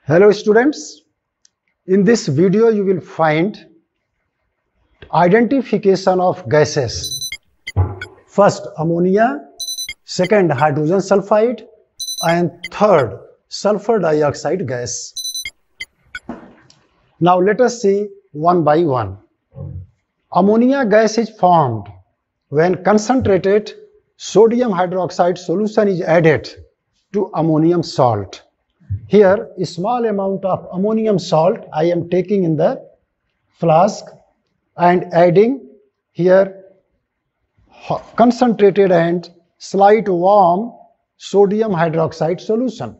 Hello students, in this video you will find identification of gases. First ammonia, second hydrogen sulfide and third sulfur dioxide gas. Now let us see one by one. Ammonia gas is formed when concentrated sodium hydroxide solution is added to ammonium salt. Here, a small amount of ammonium salt I am taking in the flask and adding here concentrated and slight warm sodium hydroxide solution.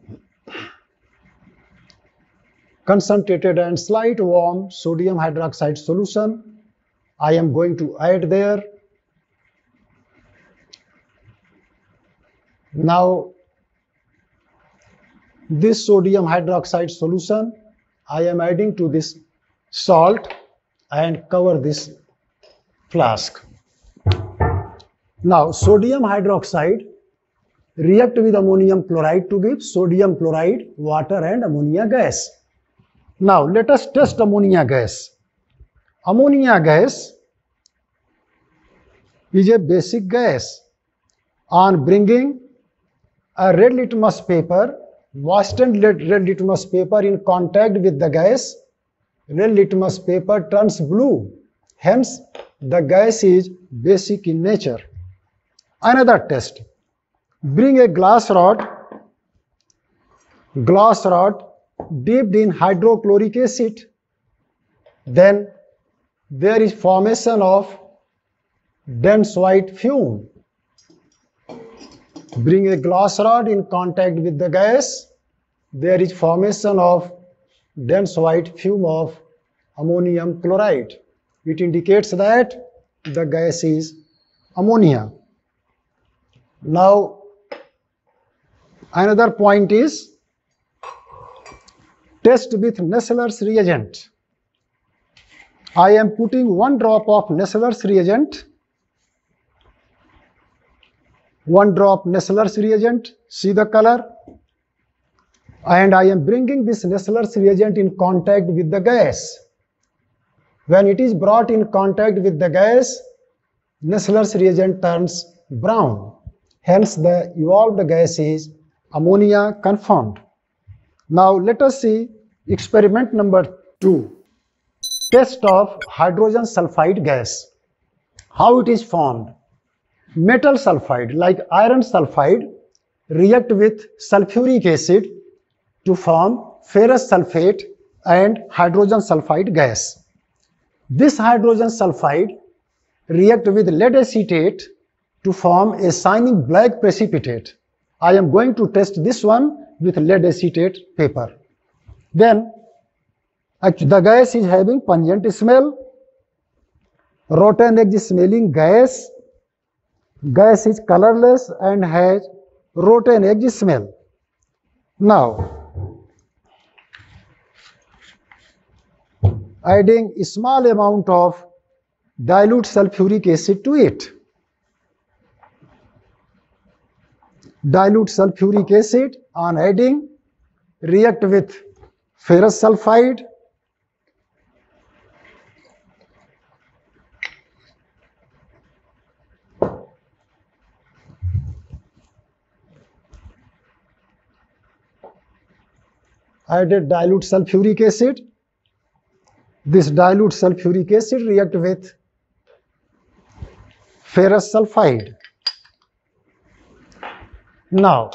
Concentrated and slight warm sodium hydroxide solution I am going to add there. Now, this sodium hydroxide solution I am adding to this salt and cover this flask. Now sodium hydroxide react with ammonium chloride to give sodium chloride, water and ammonia gas. Now let us test ammonia gas. Ammonia gas is a basic gas. On bringing a red litmus paper, moistened red litmus paper in contact with the gas, red litmus paper turns blue. Hence, the gas is basic in nature. Another test. Bring a glass rod dipped in hydrochloric acid. Then there is formation of dense white fume. Bring a glass rod in contact with the gas, there is formation of dense white fume of ammonium chloride. It indicates that the gas is ammonia. Now, another point is test with Nessler's reagent. I am putting 1 drop of Nessler's reagent. 1 drop Nessler's reagent, see the color, and I am bringing this Nessler's reagent in contact with the gas. When it is brought in contact with the gas, Nessler's reagent turns brown. Hence the evolved gas is ammonia confirmed. Now let us see experiment number 2. Test of hydrogen sulfide gas. How it is formed? Metal sulfide like iron sulfide react with sulfuric acid to form ferrous sulfate and hydrogen sulfide gas. This hydrogen sulfide react with lead acetate to form a shining black precipitate. I am going to test this one with lead acetate paper. Then the gas is having pungent smell, rotten egg smelling gas. Gas is colorless and has rotten egg smell. Now, adding a small amount of dilute sulfuric acid to it. Dilute sulfuric acid on adding react with ferrous sulfide. Added dilute sulfuric acid. This dilute sulfuric acid react with ferrous sulfide. Now,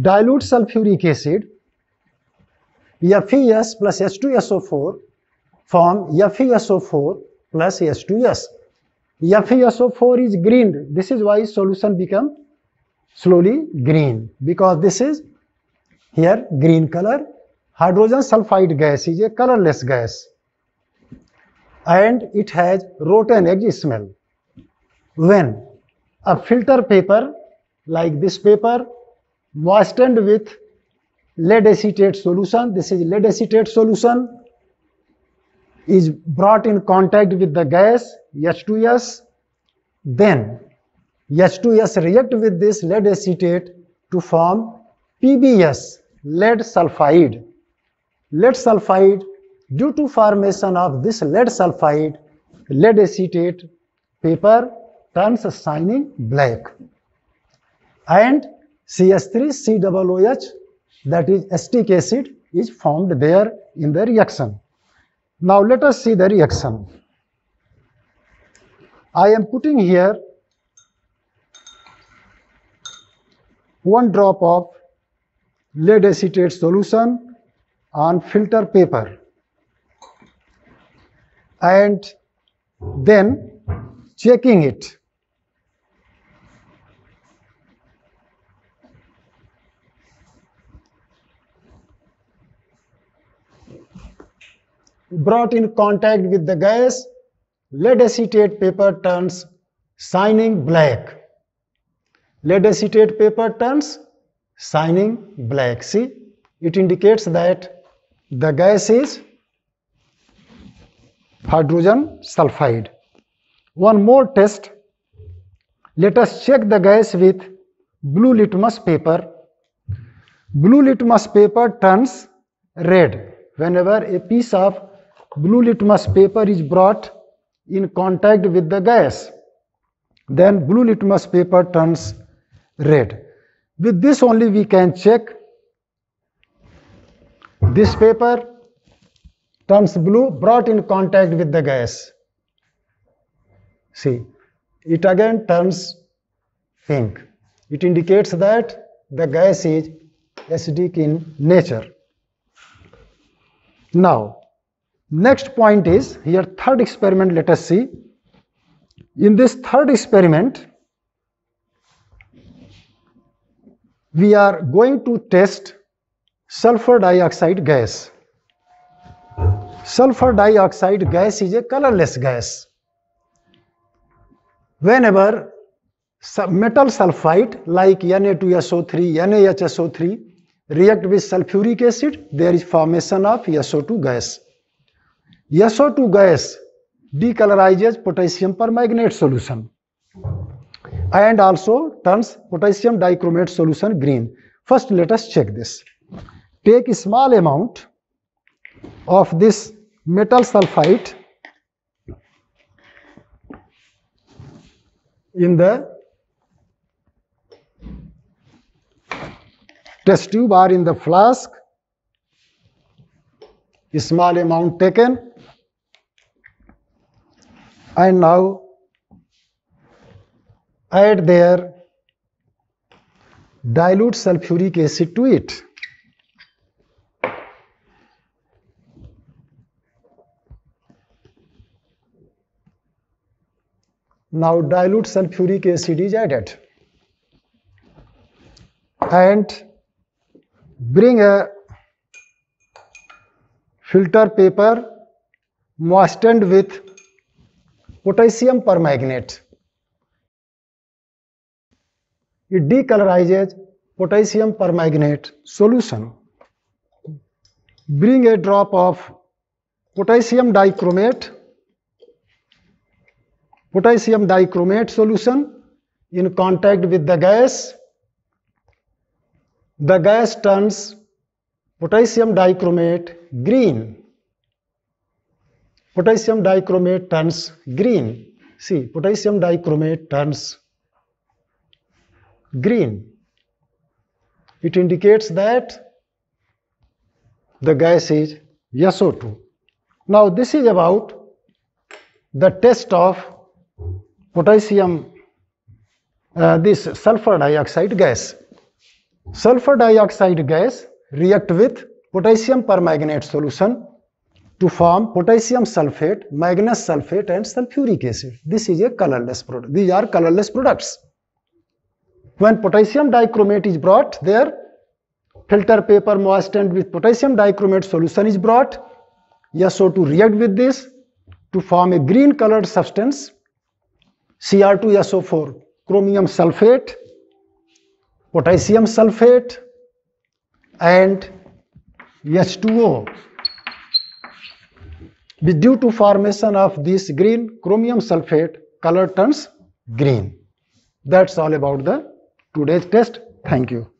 dilute sulfuric acid FeS plus H2SO4 form FeSO4 plus H2S. FeSO4 is green. This is why solution become slowly green, because this is here green color. Hydrogen sulfide gas is a colorless gas and it has rotten egg smell. When a filter paper like this paper moistened with lead acetate solution, this is lead acetate solution, is brought in contact with the gas H2S, then H2S react with this lead acetate to form PBS, lead sulfide. Lead sulfide, due to formation of this lead sulfide, lead acetate paper turns shining black. And CH3COOH, that is acetic acid, is formed there in the reaction. Now let us see the reaction. I am putting here 1 drop of lead acetate solution on filter paper, and then checking it. Brought in contact with the gas, lead acetate paper turns shining black. Lead acetate paper turns shining black. See, it indicates that the gas is hydrogen sulfide. One more test. Let us check the gas with blue litmus paper. Blue litmus paper turns red. Whenever a piece of blue litmus paper is brought in contact with the gas, then blue litmus paper turns red. With this only we can check. This paper turns blue, brought in contact with the gas. See, it again turns pink. It indicates that the gas is acidic in nature. Now, next point is here, third experiment. Let us see. In this third experiment, we are going to test sulfur dioxide gas. Sulfur dioxide gas is a colorless gas. Whenever metal sulfide like Na2SO3, NaHSO3 react with sulfuric acid, there is formation of SO2 gas. SO2 gas decolorizes potassium permanganate solution and also turns potassium dichromate solution green. First, let us check this. Take a small amount of this metal sulfide in the test tube or in the flask. A small amount taken, and now add there dilute sulfuric acid to it. Now dilute sulfuric acid is added, and bring a filter paper moistened with potassium permanganate. It decolorizes potassium permanganate solution. Bring a drop of potassium dichromate solution in contact with the gas. The gas turns potassium dichromate green. Potassium dichromate turns green. See, potassium dichromate turns green. It indicates that the gas is SO2. Now this is about the test of potassium, this sulfur dioxide gas. Sulfur dioxide gas react with potassium permanganate solution to form potassium sulfate, manganese sulfate and sulfuric acid. This is a colorless product. These are colorless products. When potassium dichromate is brought there, filter paper moistened with potassium dichromate solution is brought. SO2 react with this to form a green colored substance, Cr2SO4, chromium sulfate, potassium sulfate and H2O. Due to formation of this green chromium sulfate, color turns green. That's all about the today's test. Thank you.